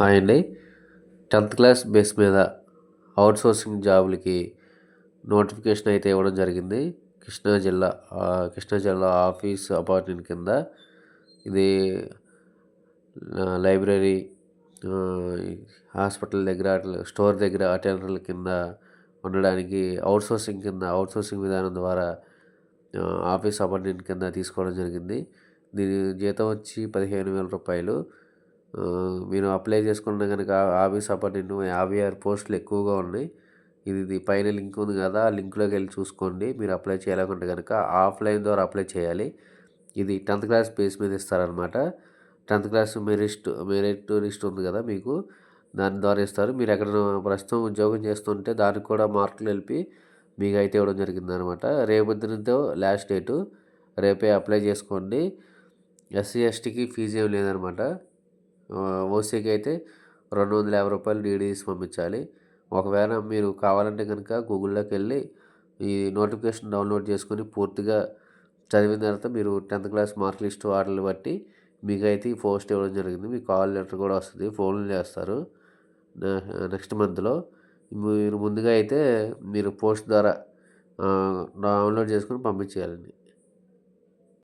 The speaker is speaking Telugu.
హాయ్ అండి. 10థ్ క్లాస్ బేస్ మీద అవుట్‌సోర్సింగ్ జాబులకి నోటిఫికేషన్ అయితే ఇవ్వడం జరిగింది. కృష్ణా జిల్లా కృష్ణా జిల్లా ఆఫీస్ అపార్ట్మెంట్ కింద ఇది లైబ్రరీ, ఆహ్, హాస్పిటల్ దగ్గర స్టోర్ దగ్గర అటెండర్ల కింద ఉండడానికి అవుట్‌సోర్సింగ్ విధానం ద్వారా ఆఫీస్ అపార్ట్మెంట్ కింద తీసుకోవడం జరిగింది. దీని జీతం వచ్చి రూ. 15,000. మీరు అప్లై చేసుకుంటే గనక ఆఫీస్ అపార్టెంట్ 56 పోస్టులు ఎక్కువగా ఉన్నాయి. ఇది పైన లింక్ ఉంది కదా! ఆ లింక్‌లోకి వెళ్లి చూసుకోండి. మీరు అప్లై చేయాలనుకుంటే గనక ఆఫ్‌లైన్ ద్వారా అప్లై చేయాలి. ఇది 10థ్ క్లాస్ బేస్ మీద ఇస్తారనమాట. 10థ్ క్లాస్ మెరిట్ లిస్ట్ ఉంది కదా మీకు, దాని ద్వారా ఇస్తారు. మీరు ఎక్కడ ప్రస్తుతం ఉద్యోగం చేస్తుంటే దానికి కూడా మార్కులు కలిపి మీకైతే ఇవ్వడం జరిగిందనమాట. రేపొద్దునతో లాస్ట్ డేటు. రేపే అప్లై చేసుకోండి. ఎస్సీ, ఎస్టీకి ఫీజు ఏమి లేదనమాట. ఓసీకి అయితే రూ. 250 డీడీ తీసి పంపించాలి. ఒకవేళ మీరు కావాలంటే కనుక గూగుల్‌లోకి వెళ్ళి ఈ నోటిఫికేషన్ డౌన్లోడ్ చేసుకొని పూర్తిగా చదివిన తర్వాత మీరు 10థ్ క్లాస్ మార్క్ లిస్ట్ వాటిని బట్టి మీకైతే ఈ పోస్ట్ ఇవ్వడం జరిగింది. మీకు కాల్ లెటర్ కూడా వస్తుంది. ఫోన్లు చేస్తారు నెక్స్ట్ మంత్‌లో. మీరు ముందుగా అయితే మీరు పోస్ట్ ద్వారా డౌన్లోడ్ చేసుకొని పంపించేయాలండి.